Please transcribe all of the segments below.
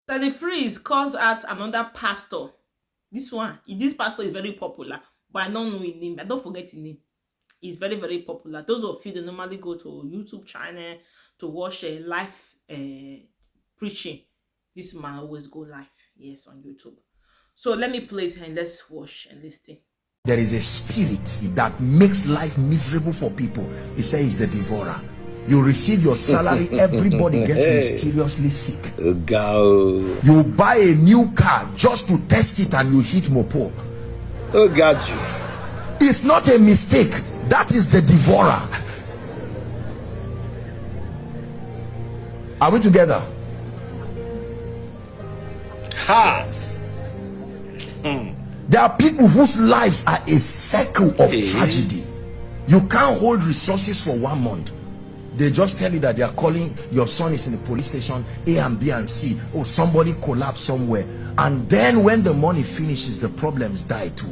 Daddyfreeza calls out another pastor. This pastor is very popular, but I don't know his name. I don't forget his name. He's very, very popular. Those of you that normally go to YouTube channel to watch a live preaching, this man always go live, yes, on YouTube. So let me play it and let's watch and listen. There is a spirit that makes life miserable for people. He says the devourer. You receive your salary, everybody gets mysteriously sick. Go. You buy a new car just to test it and you hit mopo. Oh, got you. It's not a mistake. That is the devourer. Are we together? Has. There are people whose lives are a circle of tragedy. You can't hold resources for 1 month. They just tell you that they are calling, your son is in the police station, A and B and C. Oh, somebody collapsed somewhere. And then when the money finishes, the problems die too.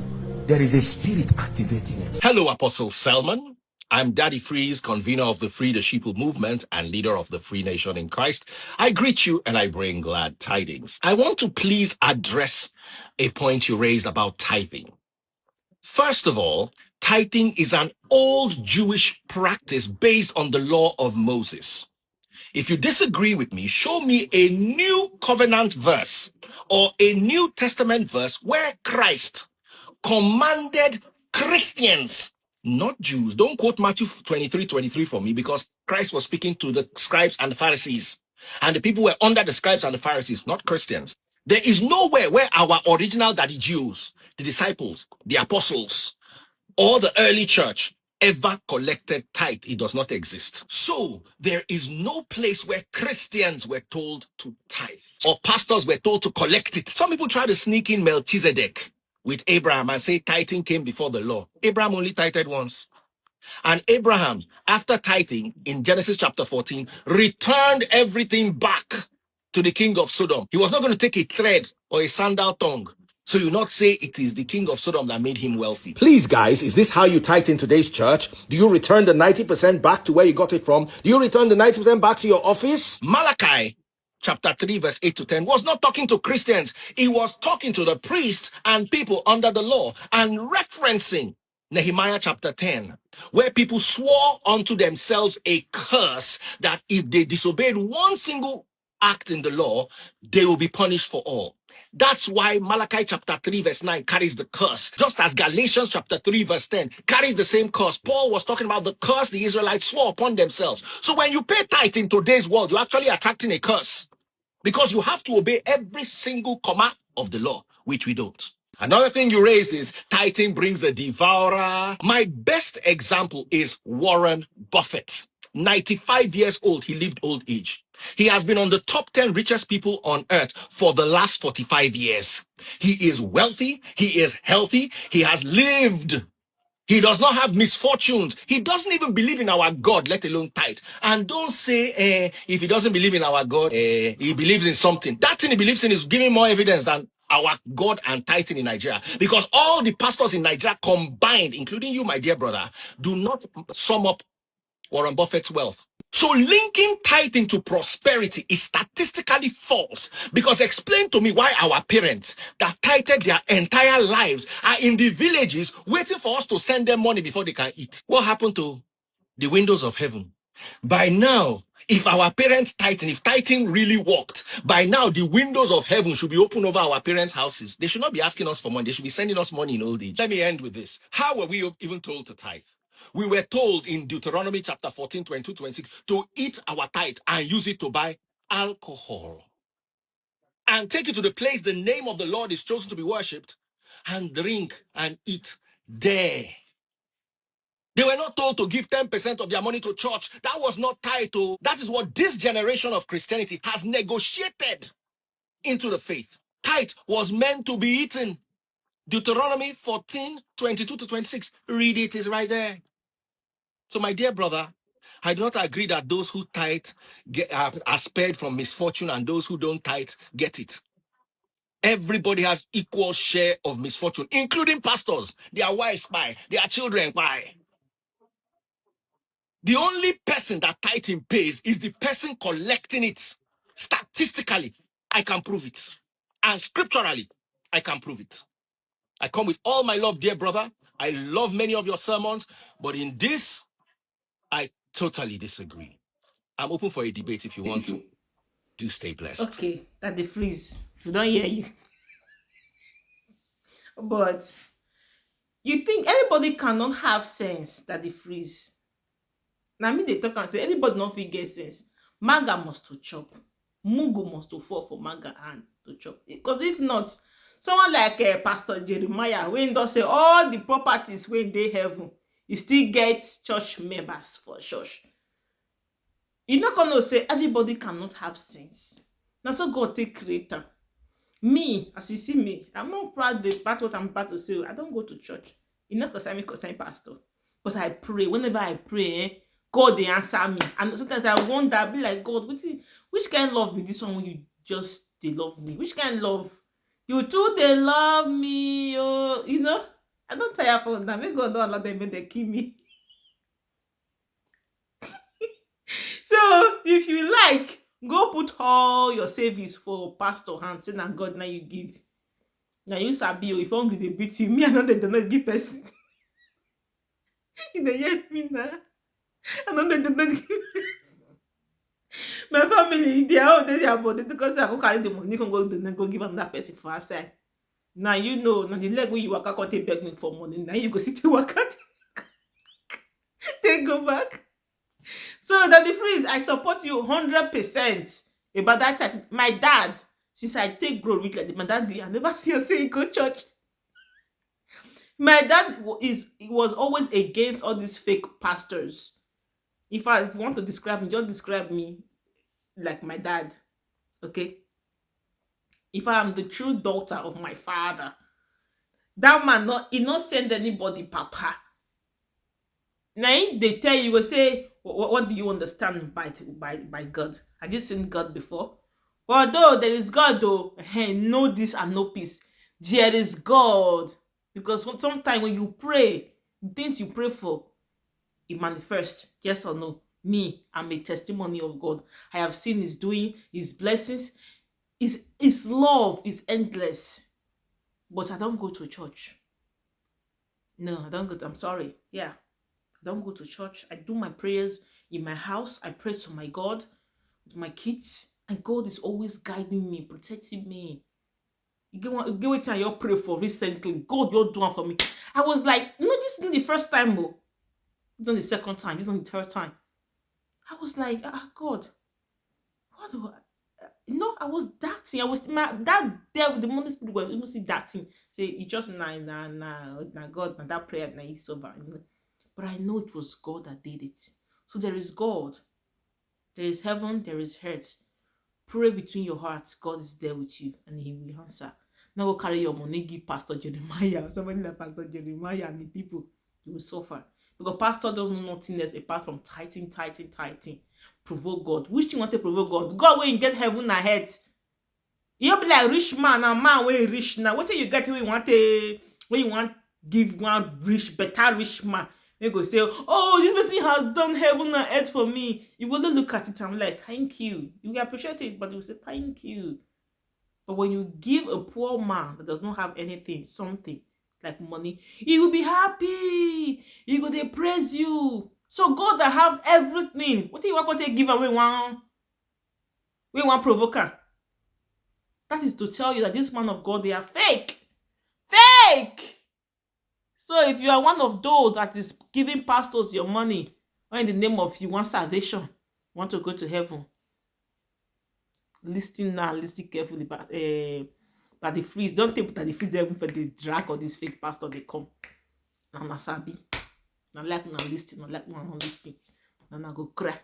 There is a spirit activating it. Hello, Apostle Selman. I'm Daddyfreeza, convener of the Free the Sheeple movement and leader of the Free Nation in Christ. I greet you and I bring glad tidings. I want to please address a point you raised about tithing. First of all, tithing is an old Jewish practice based on the law of Moses. If you disagree with me, show me a new covenant verse or a New Testament verse where Christ commanded Christians, not Jews. Don't quote Matthew 23:23 for me, because Christ was speaking to the scribes and the Pharisees. And the people were under the scribes and the Pharisees, not Christians. There is nowhere where our original daddy Jews, the disciples, the apostles, or the early church ever collected tithe. It does not exist. So there is no place where Christians were told to tithe or pastors were told to collect it. Some people try to sneak in Melchizedek with Abraham and say tithing came before the law. Abraham only tithed once. And Abraham, after tithing in Genesis chapter 14, returned everything back to the king of Sodom. He was not going to take a thread or a sandal tongue. So you not say it is the king of Sodom that made him wealthy. Please, guys, is this how you tithe in today's church? Do you return the 90% back to where you got it from? Do you return the 90% back to your office? Malachi chapter 3 verse 8 to 10 was not talking to Christians. He was talking to the priests and people under the law and referencing Nehemiah chapter 10, where people swore unto themselves a curse that if they disobeyed one single act in the law, they will be punished for all. That's why Malachi chapter 3 verse 9 carries the curse, just as Galatians chapter 3 verse 10 carries the same curse. Paul was talking about the curse the Israelites swore upon themselves. So when you pay tithe in today's world, you're actually attracting a curse, because you have to obey every single comma of the law, which we don't. Another thing you raised is tithing brings the devourer. My best example is Warren Buffett. 95 years old, he lived old age. He has been on the top 10 richest people on earth for the last 45 years. He is wealthy, he is healthy, he has lived. He does not have misfortunes. He doesn't even believe in our God, let alone tithe. And don't say, if he doesn't believe in our God, he believes in something. That thing he believes in is giving more evidence than our God and tithing in Nigeria. Because all the pastors in Nigeria combined, including you, my dear brother, do not sum up Warren Buffett's wealth. So linking tithing to prosperity is statistically false, because explain to me why our parents that tithed their entire lives are in the villages waiting for us to send them money before they can eat. What happened to the windows of heaven? By now, if our parents tithing, if tithing really worked, by now the windows of heaven should be open over our parents' houses. They should not be asking us for money. They should be sending us money in old age. Let me end with this. How were we even told to tithe? We were told in Deuteronomy chapter 14, 22, 26 to eat our tithe and use it to buy alcohol and take it to the place the name of the Lord is chosen to be worshipped and drink and eat there. They were not told to give 10% of their money to church. That was not tithe. That is what this generation of Christianity has negotiated into the faith. Tithe was meant to be eaten. Deuteronomy 14, 22 to 26. Read it, it's right there. So my dear brother, I do not agree that those who tithe are spared from misfortune and those who don't tithe get it. Everybody has equal share of misfortune, including pastors. Their wives buy, their children buy. The only person that tithing pays is the person collecting it. Statistically, I can prove it. And scripturally, I can prove it. I come with all my love, dear brother. I love many of your sermons, but in this, I totally disagree. I'm open for a debate if you want to. Do stay blessed. Okay, that the freeze. We don't hear you. But you think everybody cannot have sense that the freeze. Now me they talk and say anybody not fit get sense. Maga must to chop. Mugu must to fall for Maga hand to chop. Because if not, someone like Pastor Jeremiah, when does say all the properties when they heaven, he still gets church members for church. You're not gonna say everybody cannot have sense. Now so God take creator. Me, as you see me, I'm not proud about what I'm about to say. I don't go to church. You know, because I'm a pastor. But I pray. Whenever I pray, God they answer me. And sometimes I wonder, be like, God, which kind of love be this one when you just they love me? Which kind of love? You too, they love me. Oh, you know, I don't tire for them. May God don't allow them when they kill me. So if you like, go put all your savings for pastor hand. Say na God now you give. Now you sabi if hungry they beat you. Me I know they do not give person. You dey hear me now. I know they do not give. My family they are all they are body because I go carry the money can go give another person for outside. Now you know now the leg when you waka come take beg me for money. Now you go sit and waka take go back. So Daddyfreeza, I support you 100% about that time. My dad, since I take grow rich like my dad, I never see her say go church. My dad was always against all these fake pastors. If you want to describe me, just describe me like my dad. Okay. If I am the true daughter of my father, that man he not send anybody, papa. Now they tell you, will say, what do you understand by God? Have you seen God before? Although there is God, though, know this and no peace. There is God. Because sometimes when you pray, the things you pray for, it manifests. Yes or no? Me, I'm a testimony of God. I have seen His doing, His blessings. His love is endless. But I don't go to church. No, I don't go. I'm sorry. Yeah. I don't go to church. I do my prayers in my house. I pray to my God with my kids. And God is always guiding me, protecting me. You get what I pray for recently. God, you're doing for me. I was like, no, this isn't the first time. Oh. It's not the second time. It's not the third time. I was like, God, what do I? I was doubting. That devil, the Holy Spirit was almost doubting. Say, you just nah, God, that prayer, it's over. But I know it was God that did it. So there is God. There is heaven, there is earth. Pray between your hearts. God is there with you and He will answer. Now go carry your money, give Pastor Jeremiah. Somebody like Pastor Jeremiah and the people, you will suffer. Because pastor does nothing else apart from tithing. Provoke God. Which you want to provoke God? God when you get heaven ahead. You be like rich man and man when you rich now. What do you get when you want give one better rich man? They go say, oh, this person has done heaven and earth for me. You will look at it and like, thank you. You will appreciate it, but you will say, thank you. But when you give a poor man that does not have anything, something like money, he will be happy. He will they praise you. So God that have everything, what do you want to give away one provoker? That is to tell you that this man of God, they are fake. Fake! So if you are one of those that is giving pastors your money, or in the name of you want salvation, want to go to heaven, listen now, listen carefully. But the freeze, don't take that the freeze them for the drag or this fake pastor they come. Now sabi, now like now listen, now like now listen, now go cry.